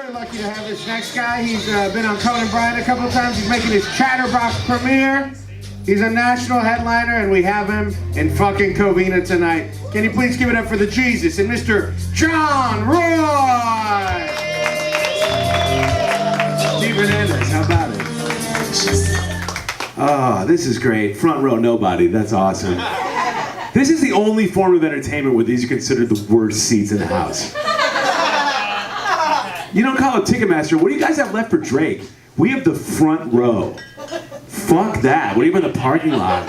We're lucky to have this next guy. He's been on Conan Bryant a couple of times. He's making his Chatterbox premiere. He's a national headliner, and we have him in fucking Covina tonight. Can you please give it up for the Jesus and Mr. John Roy? Steve Hernandez, how about it? Oh, this is great. Front row nobody. That's awesome. This is the only form of entertainment where these are considered the worst seats in the house. You don't call it Ticketmaster. What do you guys have left for Drake? We have the front row. Fuck that. What do you have in the parking lot?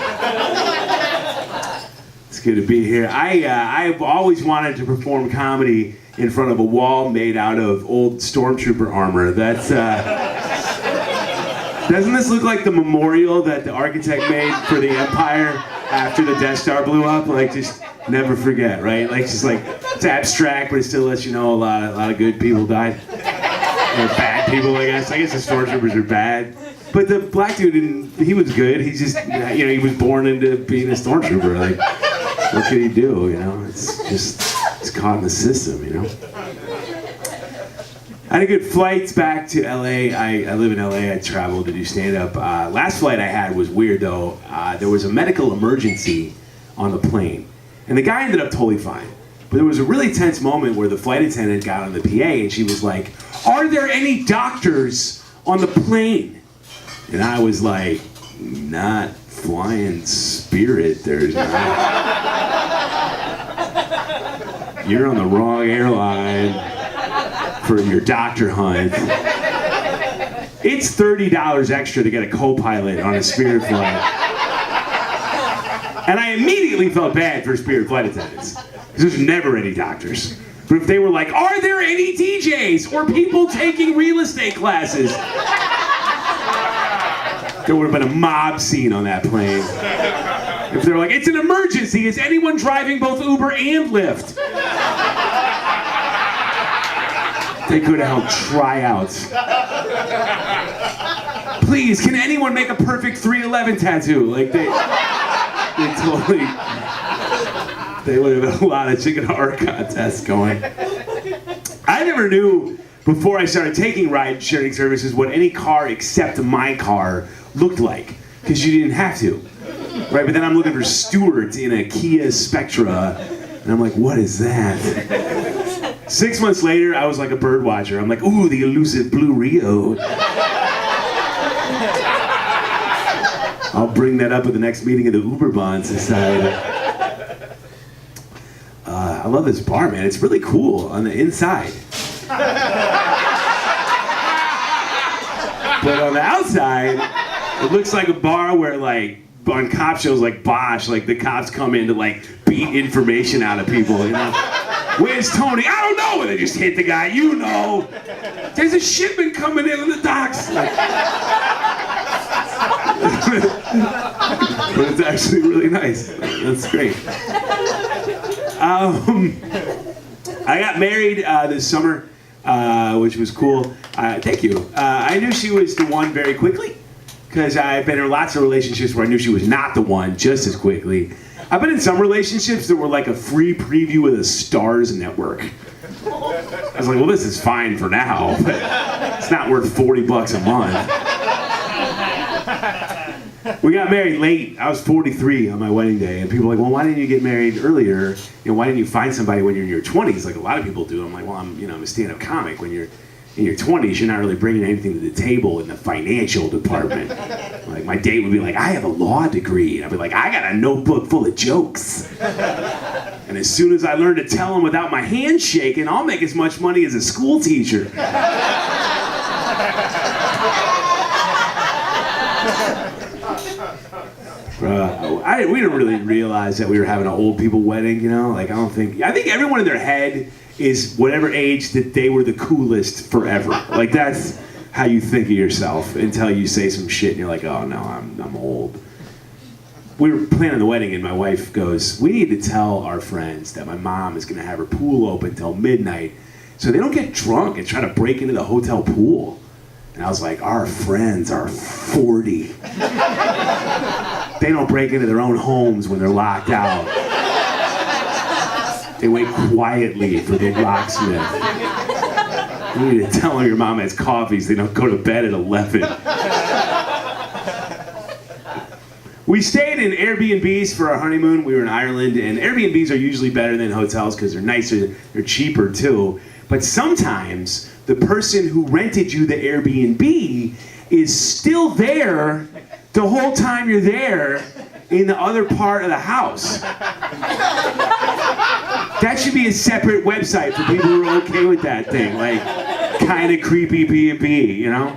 It's good to be here. I've always wanted to perform comedy in front of a wall made out of old stormtrooper armor. That's doesn't this look like the memorial that the architect made for the Empire after the Death Star blew up? Like, just never forget, right? Like, just like, it's abstract, but it still lets you know a lot of good people died. Or bad people, I guess. I guess the stormtroopers are bad. But the black dude, he was good. He just, you know, he was born into being a stormtrooper. Like, what could he do, you know? It's caught in the system, you know? I had a good flights back to LA. I live in LA. I traveled to do stand-up. Last flight I had was weird, though. There was a medical emergency on the plane. And the guy ended up totally fine. But there was a really tense moment where the flight attendant got on the PA and she was like, "Are there any doctors on the plane?" And I was like, "Not flying Spirit, there's not." "You're on the wrong airline for your doctor hunt. It's $30 extra to get a co-pilot on a Spirit flight." And I immediately felt bad for Spirit flight attendants, because there's never any doctors. But if they were like, "Are there any DJs or people taking real estate classes?" There would have been a mob scene on that plane. If they're like, "It's an emergency, is anyone driving both Uber and Lyft?" They could have held tryouts. "Please, can anyone make a perfect 311 tattoo?" Like, they totally, they would have had a lot of chicken heart contests going. I never knew before I started taking ride-sharing services what any car except my car looked like, because you didn't have to, right? But then I'm looking for stewards in a Kia Spectra, and I'm like, what is that? 6 months later, I was like a bird watcher. I'm like, ooh, the elusive Blue Rio. I'll bring that up at the next meeting of the Uberbahn Society. I love this bar, man. It's really cool on the inside. But on the outside, it looks like a bar where, like, on cop shows like Bosch, like, the cops come in to, like, beat information out of people, you know? "Where's Tony?" "I don't know." And they just hit the guy. "You know, there's a shipment coming in on the docks." Like, but it's actually really nice. That's great. I got married this summer, which was cool. Thank you. I knew she was the one very quickly, because I've been in lots of relationships where I knew she was not the one just as quickly. I've been in some relationships that were like a free preview of the Stars Network. I was like, well, this is fine for now, but it's not worth $40 a month. We got married late. I was 43 on my wedding day, and people were like, well, why didn't you get married earlier? You know, why didn't you find somebody when you're in your 20s, like a lot of people do? I'm like, well, I'm a stand-up comic. When you're in your 20s, you're not really bringing anything to the table in the financial department. Like, my date would be like, "I have a law degree." And I'd be like, "I got a notebook full of jokes. And as soon as I learn to tell them without my hands shaking, I'll make as much money as a school teacher." We didn't really realize that we were having an old people wedding, you know? Like, I think everyone in their head is whatever age that they were the coolest forever. Like, that's how you think of yourself until you say some shit and you're like, oh no, I'm old. We were planning the wedding and my wife goes, "We need to tell our friends that my mom is gonna have her pool open till midnight so they don't get drunk and try to break into the hotel pool." And I was like, our friends are 40. They don't break into their own homes when they're locked out. They wait quietly for the locksmith. You need to tell them your mom has coffee so they don't go to bed at 11. We stayed in Airbnbs for our honeymoon. We were in Ireland, and Airbnbs are usually better than hotels because they're nicer, they're cheaper too. But sometimes the person who rented you the Airbnb is still there the whole time you're there in the other part of the house. That should be a separate website for people who are okay with that thing, like kind of creepy B&B, you know?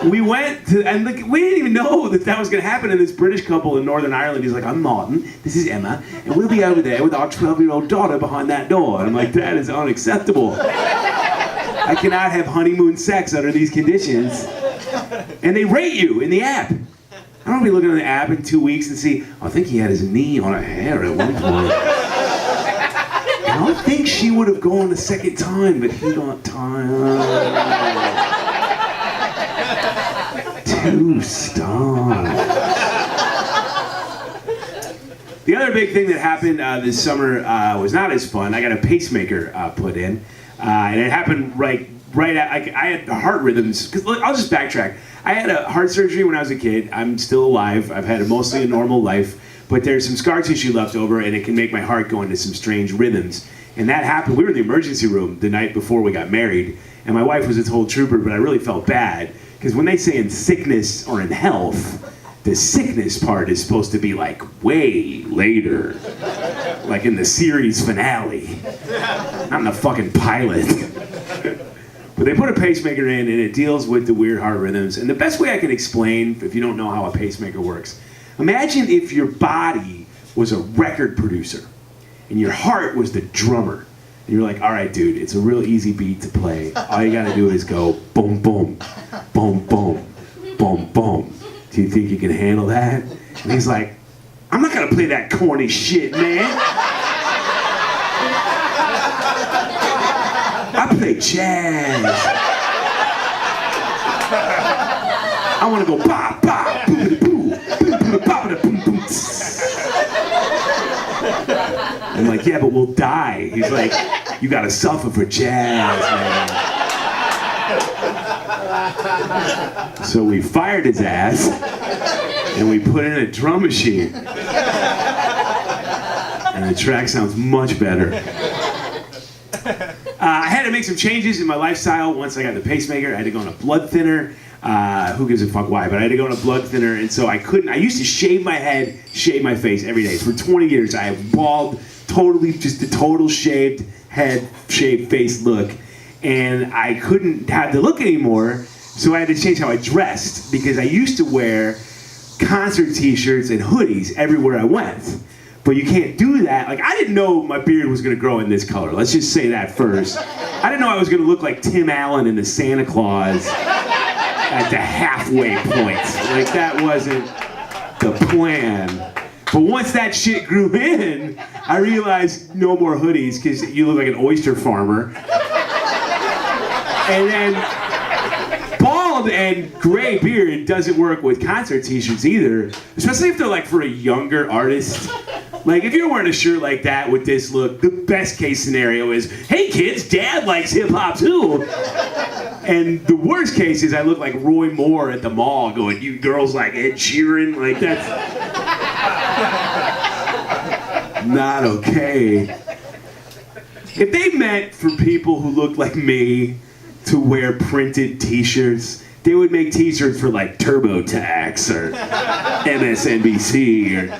We went to, and like, we didn't even know that was going to happen. And this British couple in Northern Ireland, he's like, I'm Martin, this is Emma, and we'll be over there with our 12-year-old daughter behind that door. And I'm like, that is unacceptable. I cannot have honeymoon sex under these conditions. And they rate you in the app. I don't be looking at the app in 2 weeks and see, I think he had his knee on her hair at one point. I don't think she would have gone a second time, but he got tired. 2 stars. The other big thing that happened this summer was not as fun. I got a pacemaker put in, and it happened right at, I had heart rhythms. Because I'll just backtrack. I had a heart surgery when I was a kid. I'm still alive. I've had mostly a normal life, but there's some scar tissue left over, and it can make my heart go into some strange rhythms. And that happened. We were in the emergency room the night before we got married, and my wife was a total trooper, but I really felt bad. Because when they say in sickness or in health, the sickness part is supposed to be like way later. Like in the series finale. Not in the fucking pilot. But they put a pacemaker in and it deals with the weird heart rhythms. And the best way I can explain, if you don't know how a pacemaker works, imagine if your body was a record producer and your heart was the drummer. And you're like, all right, dude, it's a real easy beat to play. All you gotta do is go boom, boom, boom, boom, boom, boom. Do you think you can handle that? And he's like, I'm not gonna play that corny shit, man. I play jazz. I wanna go ba, ba, boo, boo, boo, boo, ba, boom, boom. I'm like, yeah, but we'll die. He's like, you gotta suffer for jazz, man. So we fired his ass, and we put in a drum machine. And the track sounds much better. I had to make some changes in my lifestyle once I got the pacemaker. I had to go on a blood thinner. Who gives a fuck why? But I had to go on a blood thinner, and so I couldn't. I used to shave my head, shave my face every day. For 20 years, I have bald, totally just a total shaved head, shaved face look, and I couldn't have the look anymore. So I had to change how I dressed because I used to wear concert T-shirts and hoodies everywhere I went. But you can't do that. Like, I didn't know my beard was gonna grow in this color. Let's just say that first. I didn't know I was gonna look like Tim Allen in the Santa Claus at the halfway point. Like, that wasn't the plan. But once that shit grew in, I realized no more hoodies because you look like an oyster farmer. And then bald and gray beard doesn't work with concert T-shirts either, especially if they're like for a younger artist. Like, if you're wearing a shirt like that with this look, the best case scenario is, hey kids, dad likes hip hop too. And the worst case is I look like Roy Moore at the mall going, you girls like Ed Sheeran? Like, that's not okay. If they meant for people who looked like me to wear printed T-shirts, they would make T-shirts for like TurboTax or MSNBC or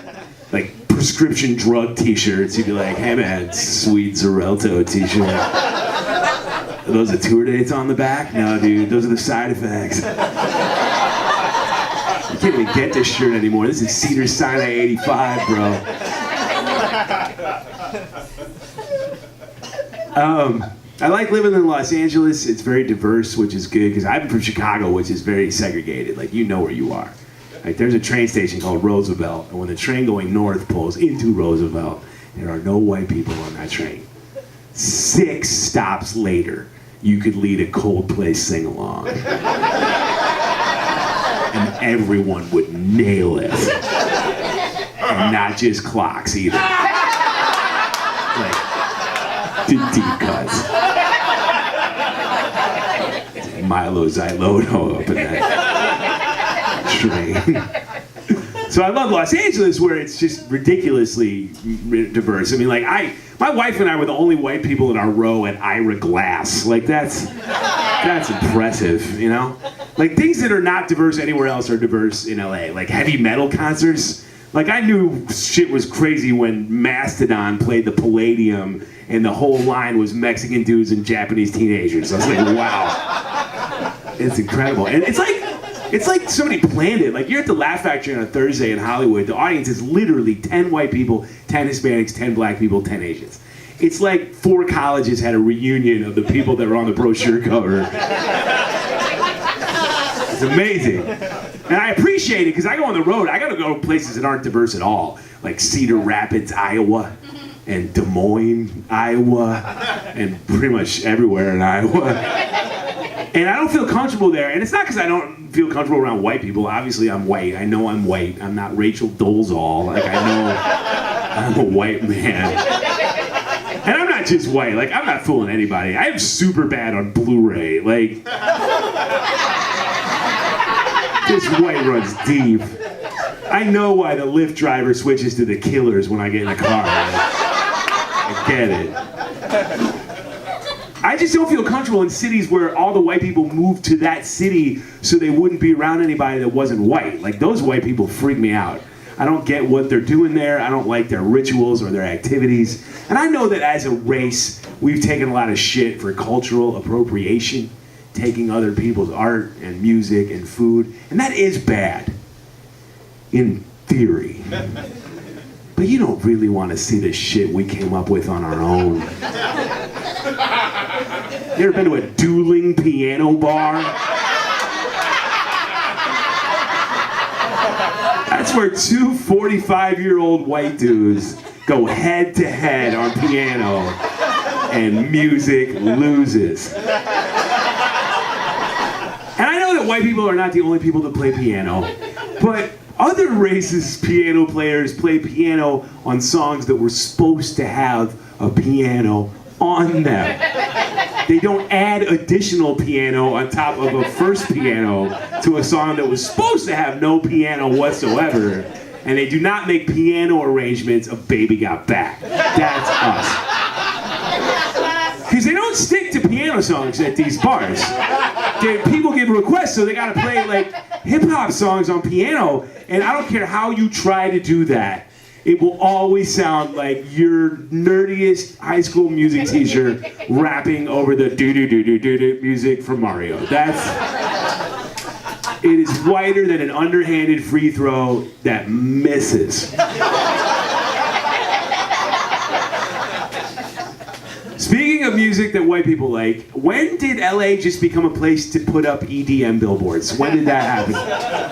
like prescription drug T-shirts. You'd be like, hey man, sweet Xarelto T-shirt. Are those the tour dates on the back? No, dude, those are the side effects. You can't even get this shirt anymore. This is Cedar Sinai 85, bro. I like living in Los Angeles. It's very diverse, which is good, because I'm from Chicago, which is very segregated. Like, you know where you are. Like, there's a train station called Roosevelt, and when the train going north pulls into Roosevelt, there are no white people on that train. 6 stops later, you could lead a Coldplay sing-along. And everyone would nail it. And not just clocks, either. Like, deep cuts. Milo Xyloto up in that train. So I love Los Angeles, where it's just ridiculously diverse. I mean, like my wife and I were the only white people in our row at Ira Glass. Like that's impressive, you know? Like things that are not diverse anywhere else are diverse in LA. Like heavy metal concerts. Like I knew shit was crazy when Mastodon played the Palladium and the whole line was Mexican dudes and Japanese teenagers. I was like, wow, it's incredible. And it's like somebody planned it. Like you're at the Laugh Factory on a Thursday in Hollywood. The audience is literally 10 white people, 10 Hispanics, 10 black people, 10 Asians. It's like 4 colleges had a reunion of the people that were on the brochure cover. It's amazing. And I appreciate it because I go on the road. I got to go to places that aren't diverse at all. Like Cedar Rapids, Iowa, and Des Moines, Iowa, and pretty much everywhere in Iowa. And I don't feel comfortable there. And it's not because I don't feel comfortable around white people. Obviously, I'm white. I know I'm white. I'm not Rachel Dolezal. Like, I know I'm a white man. And I'm not just white. Like, I'm not fooling anybody. I am super bad on Blu-ray. Like, this white runs deep. I know why the Lyft driver switches to the Killers when I get in the car. I get it. I just don't feel comfortable in cities where all the white people moved to that city so they wouldn't be around anybody that wasn't white. Like, those white people freak me out. I don't get what they're doing there. I don't like their rituals or their activities. And I know that as a race, we've taken a lot of shit for cultural appropriation, taking other people's art and music and food. And that is bad, in theory. But you don't really want to see the shit we came up with on our own. You ever been to a dueling piano bar? That's where 2 45-year-old white dudes go head to head on piano and music loses. And I know that white people are not the only people that play piano, but other races' piano players play piano on songs that were supposed to have a piano on them. They don't add additional piano on top of a first piano to a song that was supposed to have no piano whatsoever. And they do not make piano arrangements of Baby Got Back. That's us. Because they don't stick to piano songs at these bars. People give requests, so they gotta play like hip-hop songs on piano. And I don't care how you try to do that. It will always sound like your nerdiest high school music teacher rapping over the do-do-do-do-do-do music from Mario. It is whiter than an underhanded free throw that misses. Speaking of music that white people like, when did LA just become a place to put up EDM billboards? When did that happen?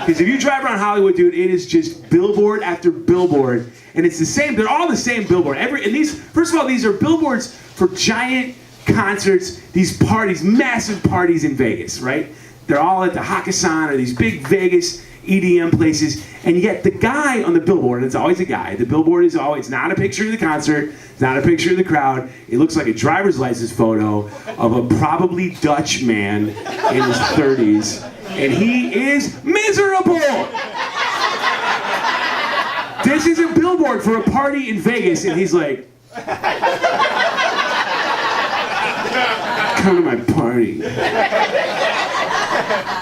Because if you drive around Hollywood, dude, it is just billboard after billboard, and it's the same. They're all the same billboard. And these, first of all, these are billboards for giant concerts, these parties, massive parties in Vegas, right? They're all at the Hakkasan or these big Vegas EDM places, and yet the guy on the billboard, and it's always a guy, the billboard is always not a picture of the concert, it's not a picture of the crowd, it looks like a driver's license photo of a probably Dutch man in his 30s, and he is miserable! This is a billboard for a party in Vegas, and he's like, come to my party.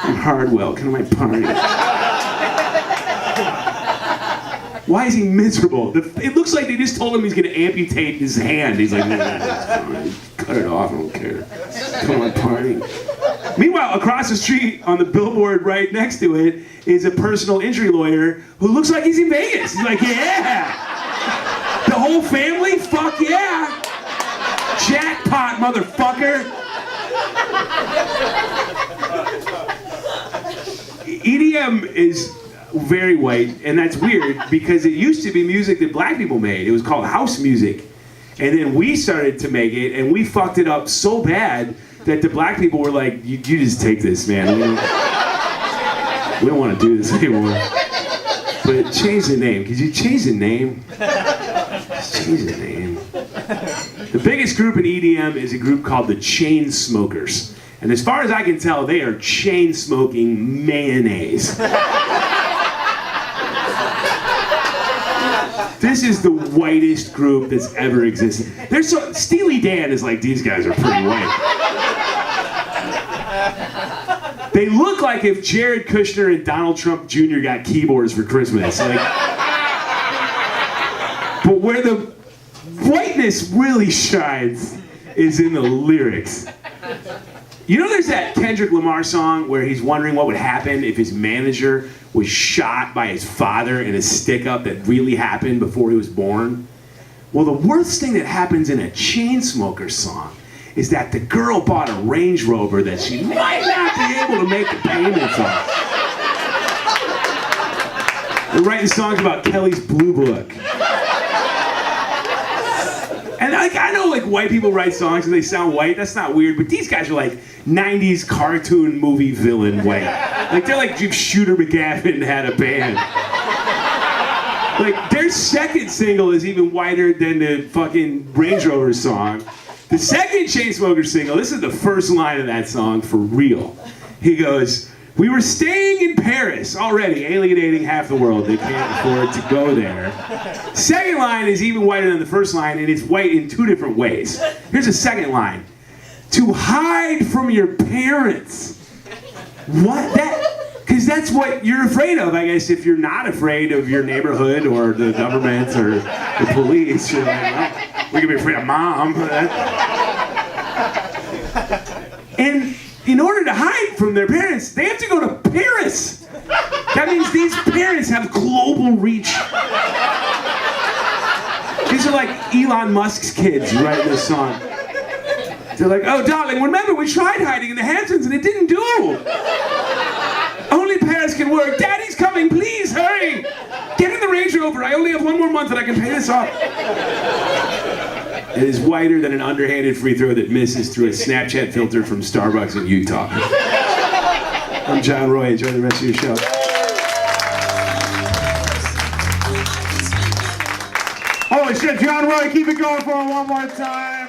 In Hardwell, come to my party. Why is he miserable? It looks like they just told him he's going to amputate his hand. He's like, no, cut it off, I don't care. Come to my party. Meanwhile, across the street on the billboard right next to it is a personal injury lawyer who looks like he's in Vegas. He's like, yeah! The whole family? Fuck yeah! Jackpot, motherfucker! EDM is very white, and that's weird because it used to be music that black people made. It was called house music. And then we started to make it, and we fucked it up so bad that the black people were like, you just take this, man. We don't want to do this anymore. But change the name. Could you change the name? Just change the name. The biggest group in EDM is a group called the Chain Smokers. And as far as I can tell, they are chain-smoking mayonnaise. This is the whitest group that's ever existed. Steely Dan is like, these guys are pretty white. They look like if Jared Kushner and Donald Trump Jr. got keyboards for Christmas. Like, but where the whiteness really shines is in the lyrics. You know there's that Kendrick Lamar song where he's wondering what would happen if his manager was shot by his father in a stick-up that really happened before he was born? Well, the worst thing that happens in a Chainsmokers song is that the girl bought a Range Rover that she might not be able to make the payments on. They're writing songs about Kelly's Blue Book. And like, I know like white people write songs and they sound white, that's not weird, but these guys are like 90s cartoon movie villain white. Like they're like if Shooter McGavin had a band. Like their second single is even whiter than the fucking Range Rover song. The second Chainsmokers single, this is the first line of that song for real. He goes, "We were staying in Paris already, alienating half the world. They can't afford to go there." Second line is even whiter than the first line, and it's white in two different ways. Here's a second line. "To hide from your parents." What? Because that's what you're afraid of, I guess, if you're not afraid of your neighborhood or the government or the police. You're like, well, we can be afraid of mom. And in order to hide from their parents, they have to go to Paris. That means these parents have global reach. These are like Elon Musk's kids writing this song. They're like, "Oh, darling, remember we tried hiding in the Hamptons and it didn't do. Only Paris can work. Daddy's coming, please, hurry. Get in the Range Rover. I only have one more month and I can pay this off." It is whiter than an underhanded free throw that misses through a Snapchat filter from Starbucks in Utah. I'm John Roy. Enjoy the rest of your show. Holy shit, John Roy, keep it going for one more time.